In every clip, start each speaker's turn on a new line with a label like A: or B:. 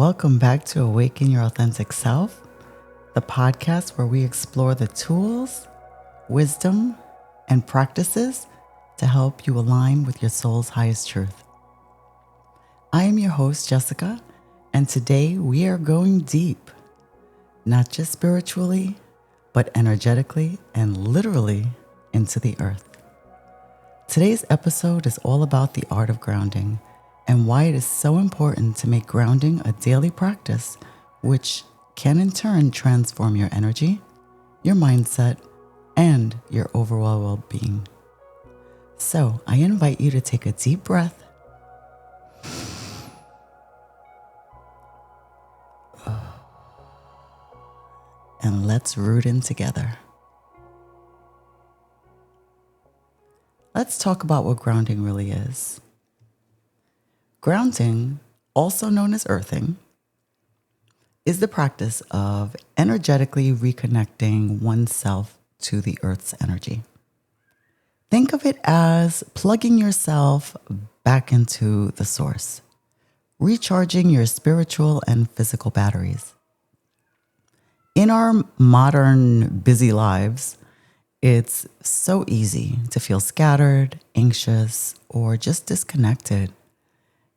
A: Welcome back to Awaken Your Authentic Self, the podcast where we explore the tools, wisdom, and practices to help you align with your soul's highest truth. I am your host, Jessica, and today we are going deep, not just spiritually, but energetically and literally into the earth. Today's episode is all about the art of grounding and why it is so important to make grounding a daily practice, which can in turn transform your energy, your mindset, and your overall well-being. So I invite you to take a deep breath and let's root in together. Let's talk about what grounding really is. Grounding, also known as earthing, is the practice of energetically reconnecting oneself to the earth's energy. Think of it as plugging yourself back into the source, recharging your spiritual and physical batteries. In our modern busy lives, it's so easy to feel scattered, anxious, or just disconnected.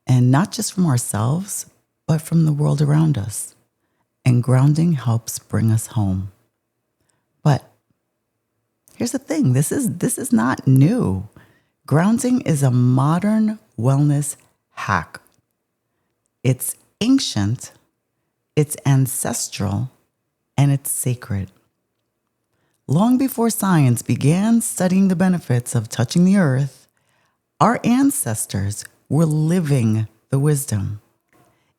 A: And not just from ourselves, but from the world around us. And grounding helps bring us home. But here's the thing, this is not new. Grounding is a modern wellness hack. It's ancient, it's ancestral, and it's sacred. Long before science began studying the benefits of touching the earth, our ancestors were living the wisdom.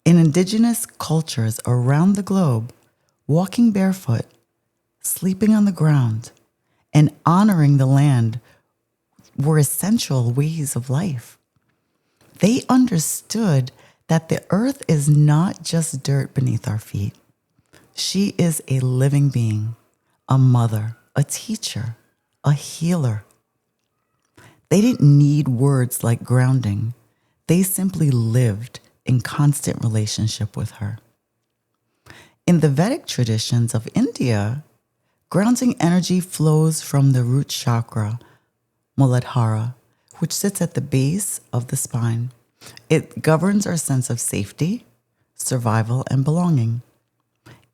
A: In indigenous cultures around the globe, walking barefoot, sleeping on the ground, and honoring the land were essential ways of life. They understood that the earth is not just dirt beneath our feet. She is a living being, a mother, a teacher, a healer. They didn't need words like grounding. They simply lived in constant relationship with her. In the Vedic traditions of India, grounding energy flows from the root chakra, Muladhara, which sits at the base of the spine. It governs our sense of safety, survival, and belonging.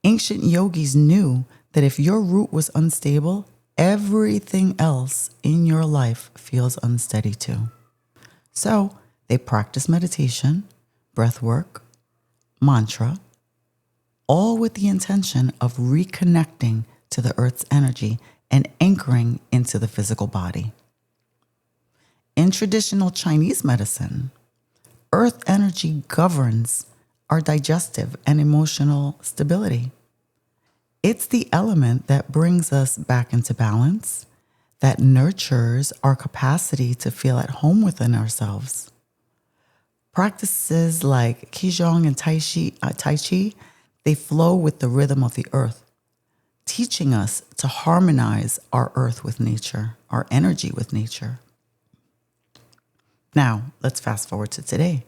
A: Ancient yogis knew that if your root was unstable, everything else in your life feels unsteady too. So they practice meditation, breathwork, mantra, all with the intention of reconnecting to the earth's energy and anchoring into the physical body. In traditional Chinese medicine, earth energy governs our digestive and emotional stability. It's the element that brings us back into balance, that nurtures our capacity to feel at home within ourselves. Practices like Qigong and Tai Chi, they flow with the rhythm of the earth, teaching us to harmonize our earth with nature, our energy with nature. Now, let's fast forward to today.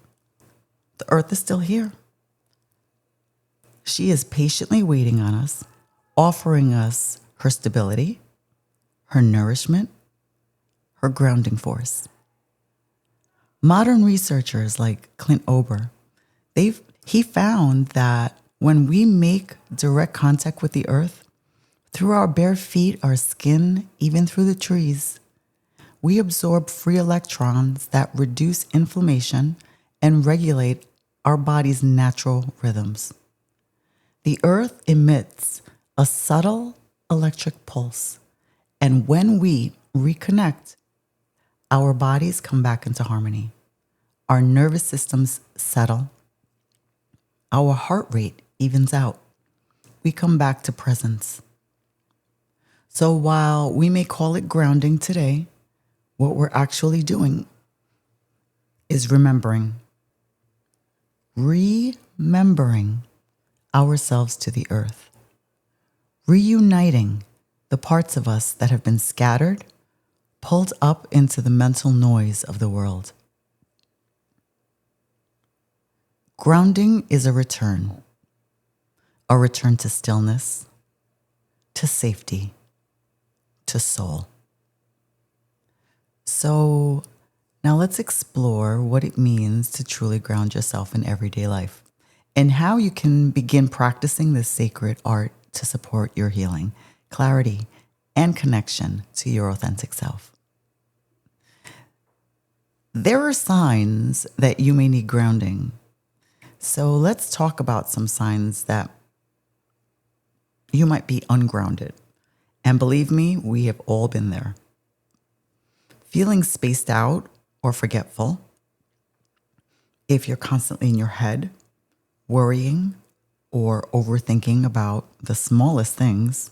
A: The earth is still here. She is patiently waiting on us, offering us her stability, her nourishment, her grounding force. Modern researchers like Clint Ober, he found that when we make direct contact with the earth, through our bare feet, our skin, even through the trees, we absorb free electrons that reduce inflammation and regulate our body's natural rhythms. The earth emits a subtle electric pulse, and when we reconnect, our bodies come back into harmony. Our nervous systems settle. Our heart rate evens out. We come back to presence. So while we may call it grounding today, what we're actually doing is remembering ourselves to the earth, reuniting the parts of us that have been scattered, pulled up into the mental noise of the world. Grounding is a return to stillness, to safety, to soul. So now let's explore what it means to truly ground yourself in everyday life and how you can begin practicing this sacred art to support your healing, clarity, and connection to your authentic self. There are signs that you may need grounding. So let's talk about some signs that you might be ungrounded. And believe me, we have all been there. Feeling spaced out or forgetful. If you're constantly in your head, worrying or overthinking about the smallest things.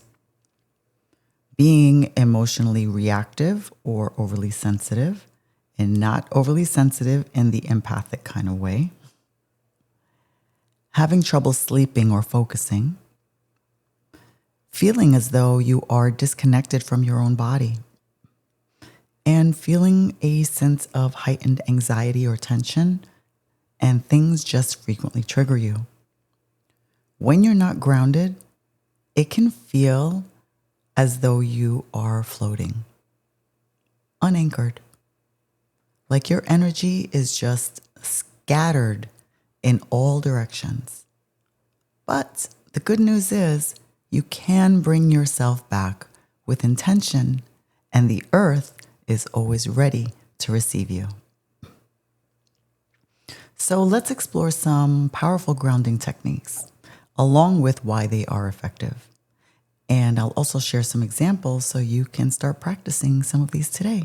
A: Being emotionally reactive or overly sensitive, and not overly sensitive in the empathic kind of way. Having trouble sleeping or focusing. Feeling as though you are disconnected from your own body. And feeling a sense of heightened anxiety or tension, and things just frequently trigger you. When you're not grounded, it can feel as though you are floating, unanchored. Like your energy is just scattered in all directions. But the good news is you can bring yourself back with intention, and the earth is always ready to receive you. So let's explore some powerful grounding techniques, along with why they are effective. And I'll also share some examples so you can start practicing some of these today.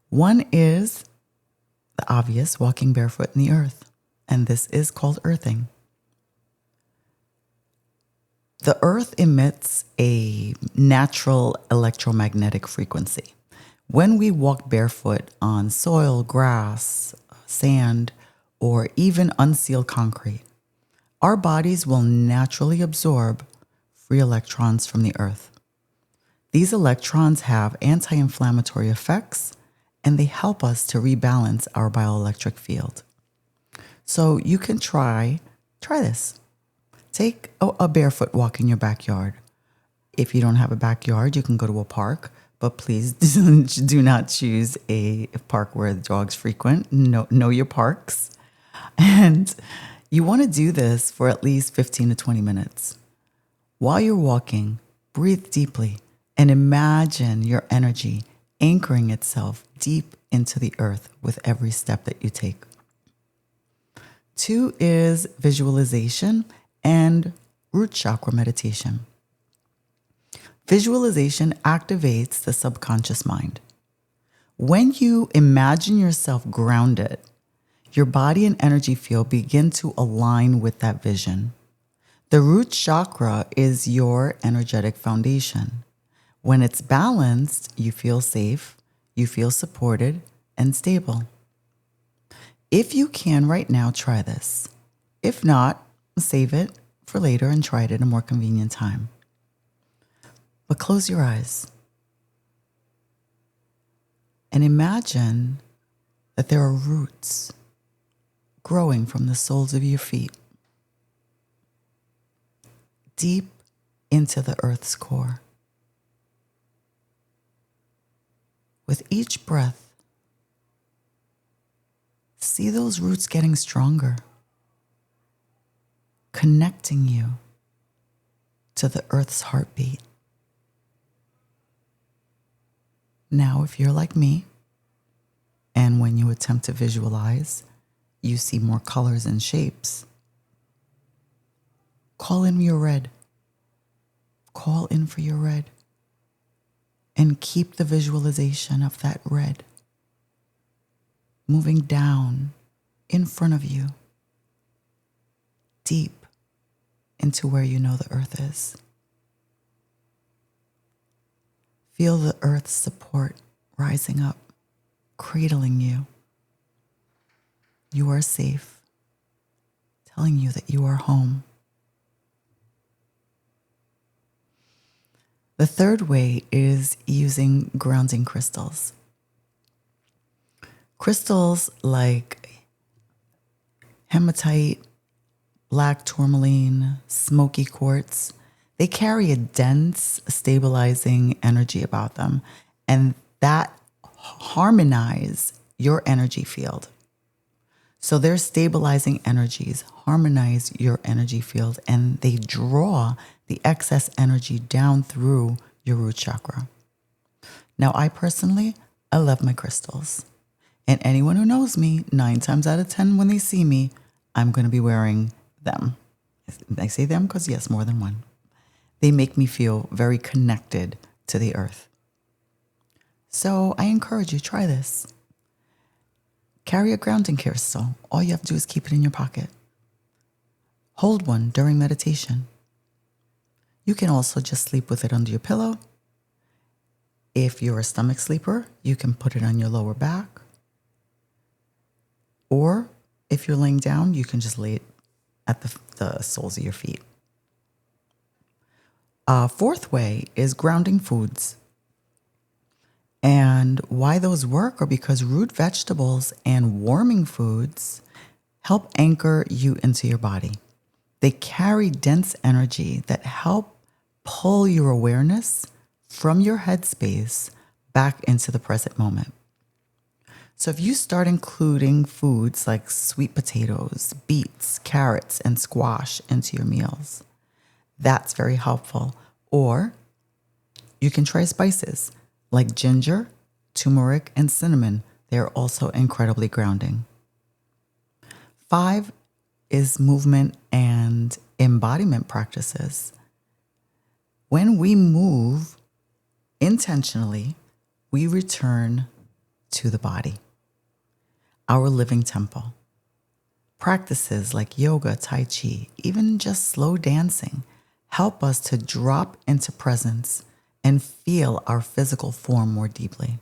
A: One is the obvious, walking barefoot in the earth. And this is called earthing. The earth emits a natural electromagnetic frequency. When we walk barefoot on soil, grass, sand, or even unsealed concrete, our bodies will naturally absorb free electrons from the earth. These electrons have anti-inflammatory effects, and they help us to rebalance our bioelectric field. So you can try this. Take a barefoot walk in your backyard. If you don't have a backyard, you can go to a park, but please do not choose a park where the dogs frequent. Know your parks. And you want to do this for at least 15 to 20 minutes. While you're walking, breathe deeply and imagine your energy anchoring itself deep into the earth with every step that you take. 2 is visualization and root chakra meditation. Visualization activates the subconscious mind. When you imagine yourself grounded, your body and energy field begin to align with that vision. The root chakra is your energetic foundation. When it's balanced, you feel safe, you feel supported, and stable. If you can right now, try this. If not, save it for later and try it at a more convenient time. But close your eyes and imagine that there are roots growing from the soles of your feet deep into the earth's core. With each breath, see those roots getting stronger, connecting you to the earth's heartbeat. Now, if you're like me, and when you attempt to visualize, you see more colors and shapes, call in your red. Call in for your red. And keep the visualization of that red moving down in front of you, deep into where you know the earth is. Feel the earth's support rising up, cradling you. You are safe, telling you that you are home. The third way is using grounding crystals. Crystals like hematite, black tourmaline, smoky quartz. They carry a dense, stabilizing energy about them, and that harmonize your energy field. So their stabilizing energies harmonize your energy field, and they draw the excess energy down through your root chakra. Now, I love my crystals. And anyone who knows me, 9 times out of 10 when they see me, I'm going to be wearing them. I say them because, yes, more than one. They make me feel very connected to the earth. So I encourage you, try this. Carry a grounding crystal. All you have to do is keep it in your pocket. Hold one during meditation. You can also just sleep with it under your pillow. If you're a stomach sleeper, you can put it on your lower back. Or if you're laying down, you can just lay it at the soles of your feet. Fourth way is grounding foods. And why those work are because root vegetables and warming foods help anchor you into your body. They carry dense energy that help pull your awareness from your headspace back into the present moment. So if you start including foods like sweet potatoes, beets, carrots, and squash into your meals, that's very helpful. Or you can try spices like ginger, turmeric, and cinnamon. They're also incredibly grounding. 5 is movement and embodiment practices. When we move intentionally, we return to the body, our living temple. Practices like yoga, tai chi, even just slow dancing help us to drop into presence and feel our physical form more deeply.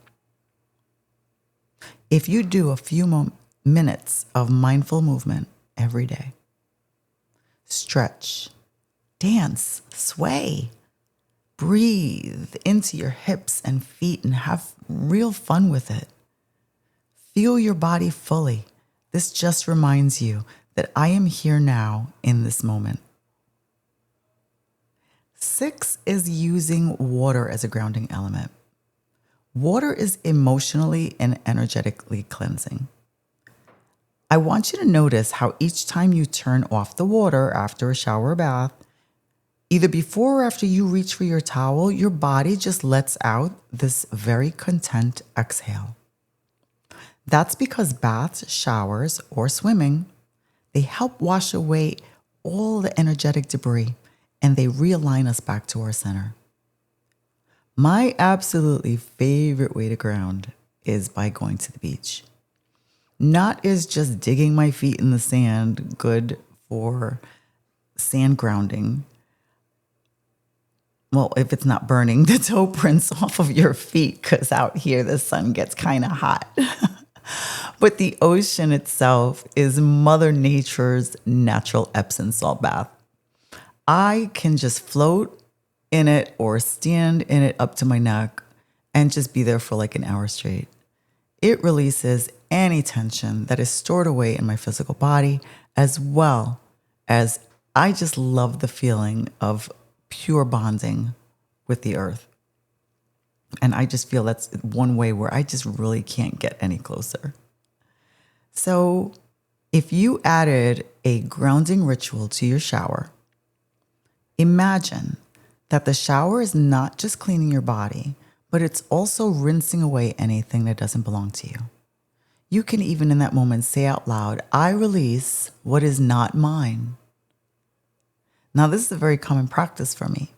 A: If you do a few minutes of mindful movement every day, stretch, dance, sway, breathe into your hips and feet and have real fun with it. Feel your body fully. This just reminds you that I am here now in this moment. 6 is using water as a grounding element. Water is emotionally and energetically cleansing. I want you to notice how each time you turn off the water after a shower or bath, either before or after you reach for your towel, your body just lets out this very content exhale. That's because baths, showers, or swimming, they help wash away all the energetic debris and they realign us back to our center. My absolutely favorite way to ground is by going to the beach. Not is just digging my feet in the sand good for sand grounding. Well, if it's not burning the toe prints off of your feet, because out here the sun gets kind of hot. But the ocean itself is Mother Nature's natural Epsom salt bath. I can just float in it or stand in it up to my neck and just be there for like an hour straight. It releases any tension that is stored away in my physical body, as well as I just love the feeling of pure bonding with the earth. And I just feel that's one way where I just really can't get any closer. So if you added a grounding ritual to your shower, imagine that the shower is not just cleaning your body, but it's also rinsing away anything that doesn't belong to you. You can even in that moment say out loud, I release what is not mine. Now, this is a very common practice for me.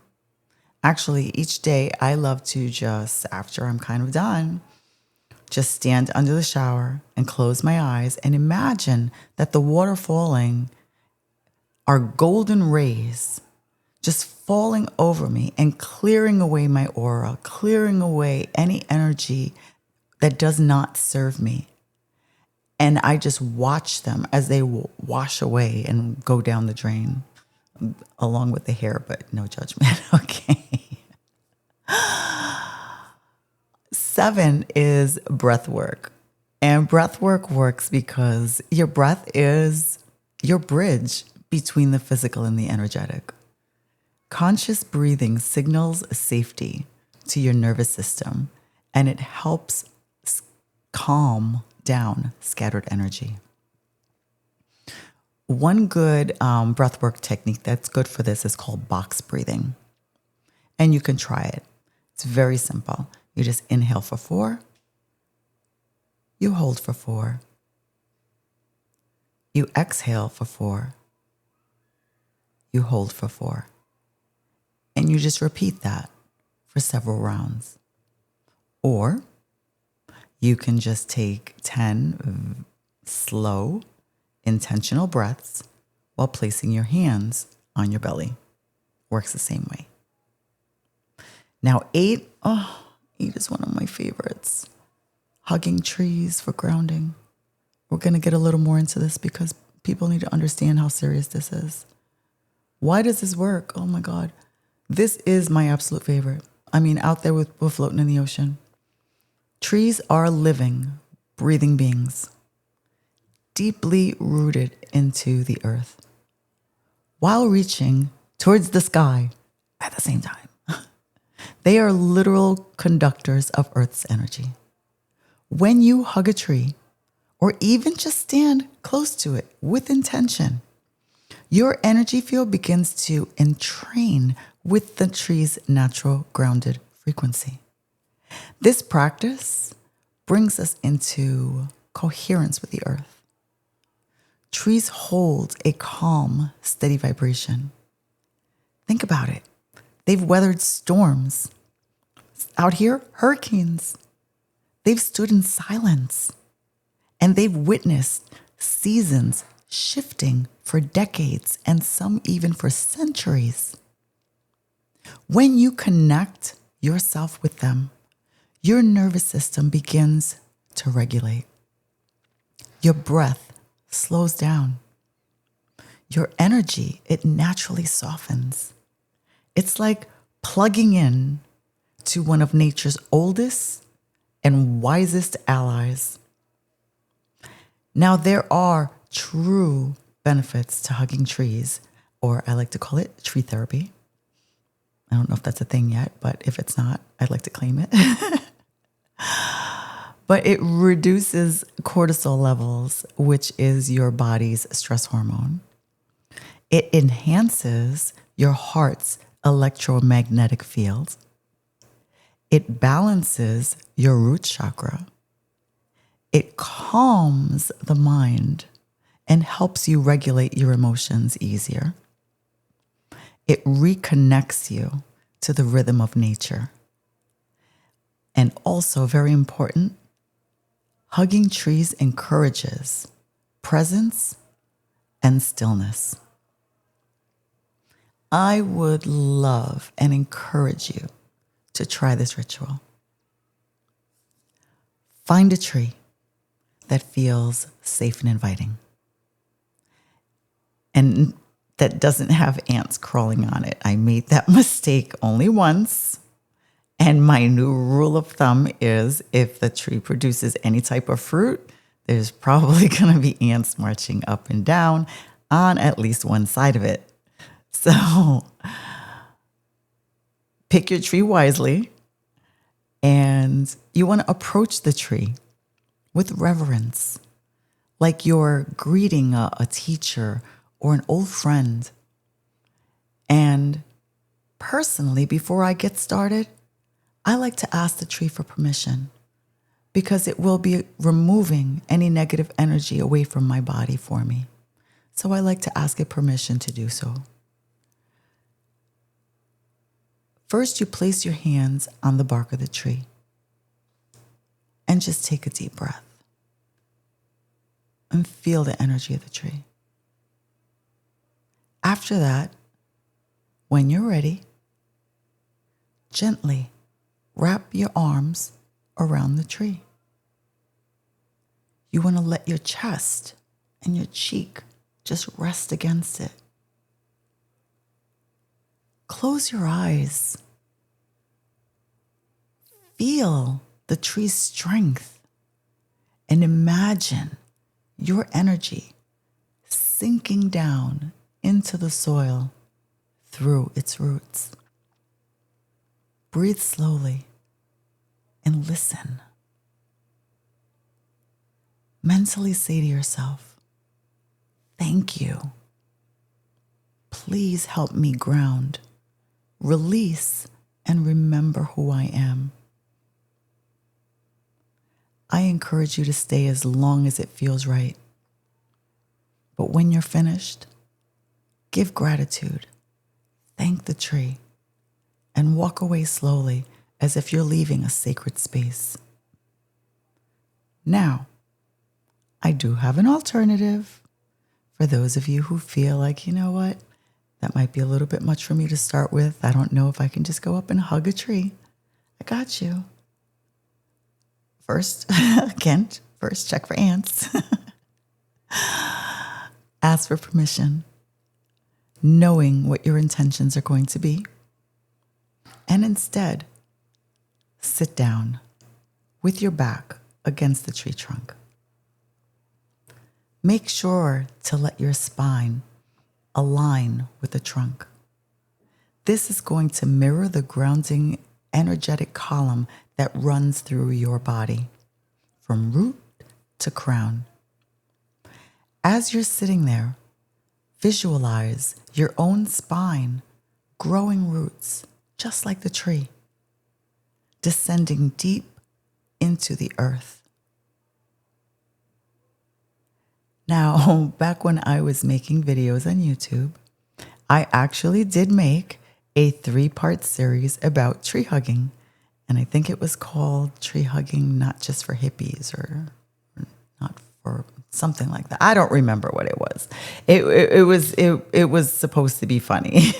A: Actually, each day I love to just, after I'm kind of done, just stand under the shower and close my eyes and imagine that the water falling are golden rays just falling over me and clearing away my aura, clearing away any energy that does not serve me. And I just watch them as they wash away and go down the drain along with the hair, but no judgment. Okay. 7 is breath work. And breath work works because your breath is your bridge between the physical and the energetic. Conscious breathing signals safety to your nervous system, and it helps calm down scattered energy. One good breathwork technique that's good for this is called box breathing. And you can try it. It's very simple. You just inhale for 4. You hold for 4. You exhale for 4. You hold for 4. And you just repeat that for several rounds. Or you can just take 10 slow, intentional breaths while placing your hands on your belly. Works the same way. Now 8 is one of my favorites. Hugging trees for grounding. We're going to get a little more into this because people need to understand how serious this is. Why does this work? Oh my God. This is my absolute favorite. I mean, out there we're floating in the ocean. Trees are living, breathing beings, deeply rooted into the earth, while reaching towards the sky at the same time. They are literal conductors of Earth's energy. When you hug a tree, or even just stand close to it with intention, your energy field begins to entrain with the tree's natural grounded frequency. This practice brings us into coherence with the earth. Trees hold a calm, steady vibration. Think about it. They've weathered storms. Out here, hurricanes. They've stood in silence. And they've witnessed seasons shifting for decades and some even for centuries. When you connect yourself with them, your nervous system begins to regulate. Your breath slows down. Your energy, it naturally softens. It's like plugging in to one of nature's oldest and wisest allies. Now, there are true benefits to hugging trees, or I like to call it tree therapy. I don't know if that's a thing yet, but if it's not, I'd like to claim it. But it reduces cortisol levels, which is your body's stress hormone. It enhances your heart's electromagnetic field. It balances your root chakra. It calms the mind and helps you regulate your emotions easier. It reconnects you to the rhythm of nature. And also, very important, hugging trees encourages presence and stillness. I would love and encourage you to try this ritual. Find a tree that feels safe and inviting, and that doesn't have ants crawling on it. I made that mistake only once. And my new rule of thumb is if the tree produces any type of fruit, there's probably going to be ants marching up and down on at least one side of it. So pick your tree wisely, and you want to approach the tree with reverence, like you're greeting a teacher or an old friend. And personally, before I get started, I like to ask the tree for permission, because it will be removing any negative energy away from my body for me. So I like to ask it permission to do so. First, you place your hands on the bark of the tree and just take a deep breath and feel the energy of the tree. After that, when you're ready, gently wrap your arms around the tree. You want to let your chest and your cheek just rest against it. Close your eyes. Feel the tree's strength and imagine your energy sinking down into the soil through its roots. Breathe slowly and listen. Mentally say to yourself, thank you. Please help me ground, release, and remember who I am. I encourage you to stay as long as it feels right. But when you're finished, give gratitude, thank the tree, and walk away slowly as if you're leaving a sacred space. Now, I do have an alternative for those of you who feel like, you know what, that might be a little bit much for me to start with. I don't know if I can just go up and hug a tree. I got you. First, Kent, first check for ants. Ask for permission, knowing what your intentions are going to be. And instead, sit down with your back against the tree trunk. Make sure to let your spine align with the trunk. This is going to mirror the grounding energetic column that runs through your body, from root to crown. As you're sitting there, visualize your own spine growing roots, just like the tree, descending deep into the earth. Now, back when I was making videos on YouTube, I actually did make a 3-part series about tree hugging. And I think it was called Tree Hugging Not Just for Hippies or Not for something like that. I don't remember what it was. It was supposed to be funny.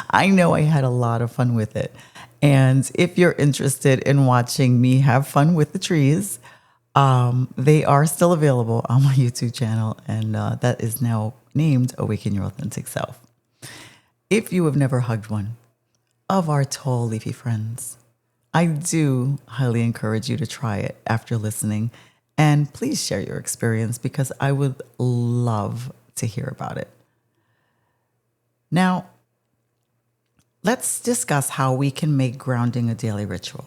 A: I know I had a lot of fun with it. And if you're interested in watching me have fun with the trees, they are still available on my YouTube channel, and that is now named Awaken Your Authentic Self. If you have never hugged one of our tall leafy friends, I do highly encourage you to try it after listening, and please share your experience because I would love to hear about it. Now, let's discuss how we can make grounding a daily ritual.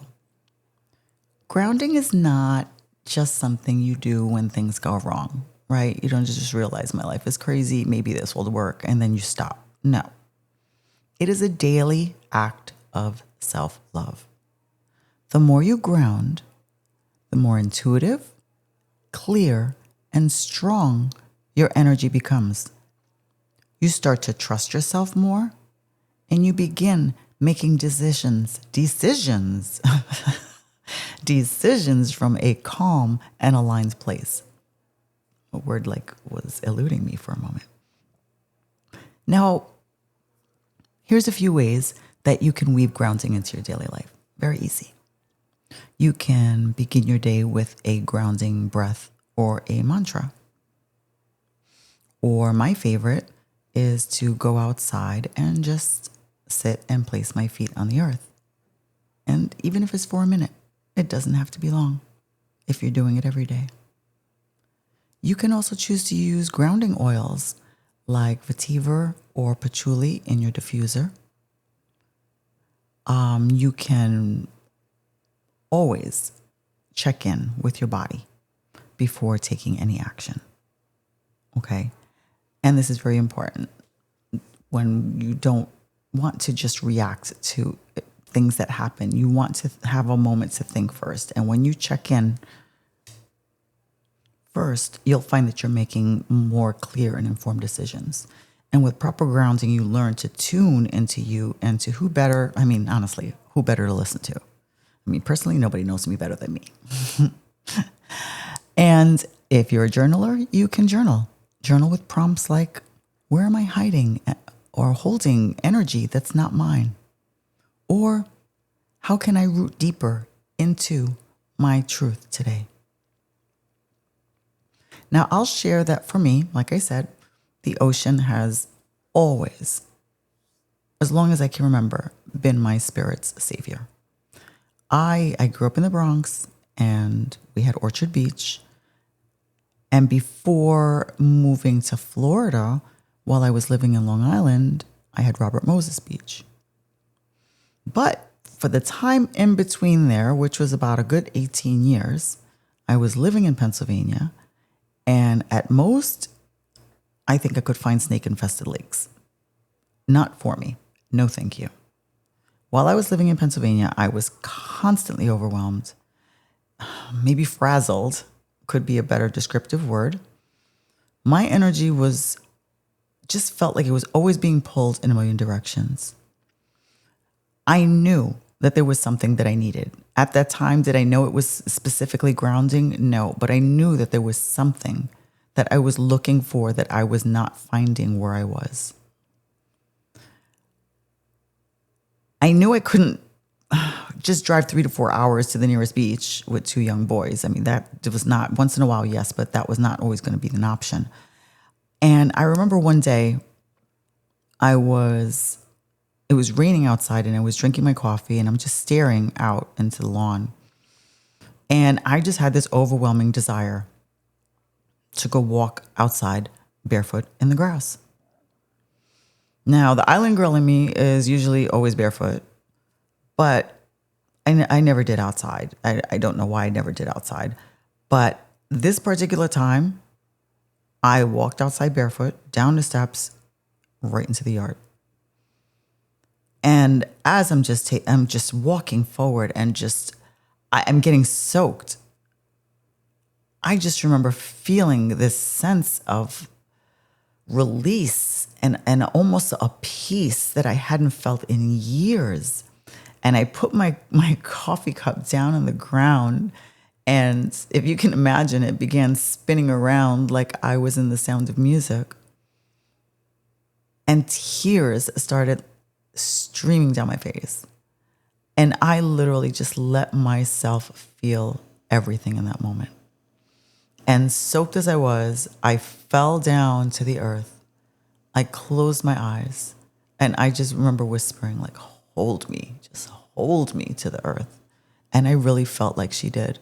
A: Grounding is not just something you do when things go wrong, right? You don't just realize my life is crazy, maybe this will work, and then you stop. No. It is a daily act of self-love. The more you ground, the more intuitive, clear, and strong your energy becomes. You start to trust yourself more, and you begin making decisions from a calm and aligned place. A word like was eluding me for a moment. Now, here's a few ways that you can weave grounding into your daily life. Very easy. You can begin your day with a grounding breath or a mantra. Or my favorite is to go outside and just sit and place my feet on the earth. And even if it's for a minute, it doesn't have to be long if you're doing it every day. You can also choose to use grounding oils like vetiver or patchouli in your diffuser. You can always check in with your body before taking any action. Okay? And this is very important when you don't want to just react to things that happen. You want to have a moment to think first. And when you check in first, you'll find that you're making more clear and informed decisions. And with proper grounding, you learn to tune into you and to who better to listen to. I mean, personally, nobody knows me better than me. And if you're a journaler, you can journal. Journal with prompts like, where am I hiding or holding energy that's not mine? Or how can I root deeper into my truth today? Now, I'll share that for me, like I said, the ocean has always, as long as I can remember, been my spirit's savior. I grew up in the Bronx, and we had Orchard Beach, And before moving to Florida, while I was living in Long Island, I had Robert Moses Beach. But for the time in between there, which was about a good 18 years, I was living in Pennsylvania. And at most, I think I could find snake-infested lakes. Not for me. No, thank you. While I was living in Pennsylvania, I was constantly overwhelmed. Maybe frazzled could be a better descriptive word. My energy just felt like it was always being pulled in a million directions. I knew that there was something that I needed. At that time, did I know it was specifically grounding? No, but I knew that there was something that I was looking for that I was not finding where I was. I knew I couldn't just drive 3 to 4 hours to the nearest beach with 2 young boys. I mean, that was not, once in a while, yes, but that was not always going to be an option. And I remember one day it was raining outside and I was drinking my coffee and I'm just staring out into the lawn. And I just had this overwhelming desire to go walk outside barefoot in the grass. Now, the island girl in me is usually always barefoot, but I never did outside. I don't know why I never did outside. But this particular time, I walked outside barefoot, down the steps, right into the yard. And as I'm just walking forward and I'm getting soaked, I just remember feeling this sense of release and almost a peace that I hadn't felt in years. And I put my coffee cup down on the ground. And if you can imagine, it began spinning around like I was in The Sound of Music. And tears started streaming down my face. And I literally just let myself feel everything in that moment. And soaked as I was, I fell down to the earth. I closed my eyes. And I just remember whispering, like, hold me, just hold me to the earth. And I really felt like she did.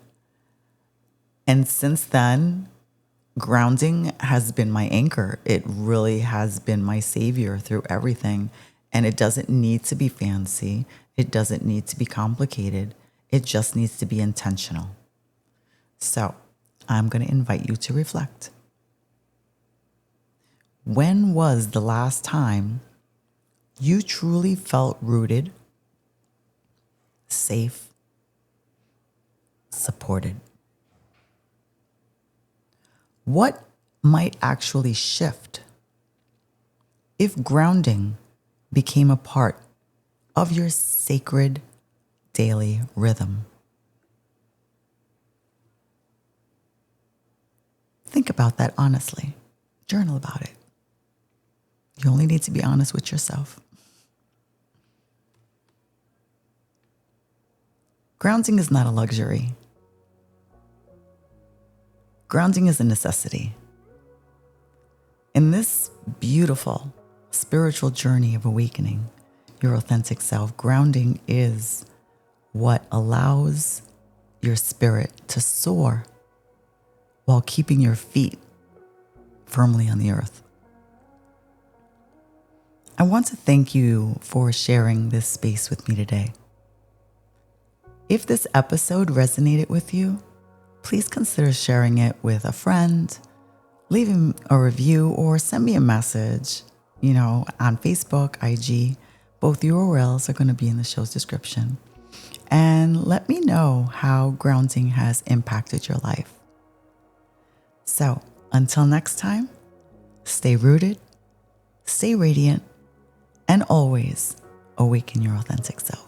A: And since then, grounding has been my anchor. It really has been my savior through everything. And it doesn't need to be fancy. It doesn't need to be complicated. It just needs to be intentional. So I'm going to invite you to reflect. When was the last time you truly felt rooted, safe, supported? What might actually shift if grounding became a part of your sacred daily rhythm? Think about that honestly. Journal about it. You only need to be honest with yourself. Grounding is not a luxury. Grounding is a necessity. In this beautiful spiritual journey of awakening your authentic self, grounding is what allows your spirit to soar while keeping your feet firmly on the earth. I want to thank you for sharing this space with me today. If this episode resonated with you, please consider sharing it with a friend, leaving a review, or send me a message, on Facebook, IG. Both URLs are going to be in the show's description. And let me know how grounding has impacted your life. So until next time, stay rooted, stay radiant, and always awaken your authentic self.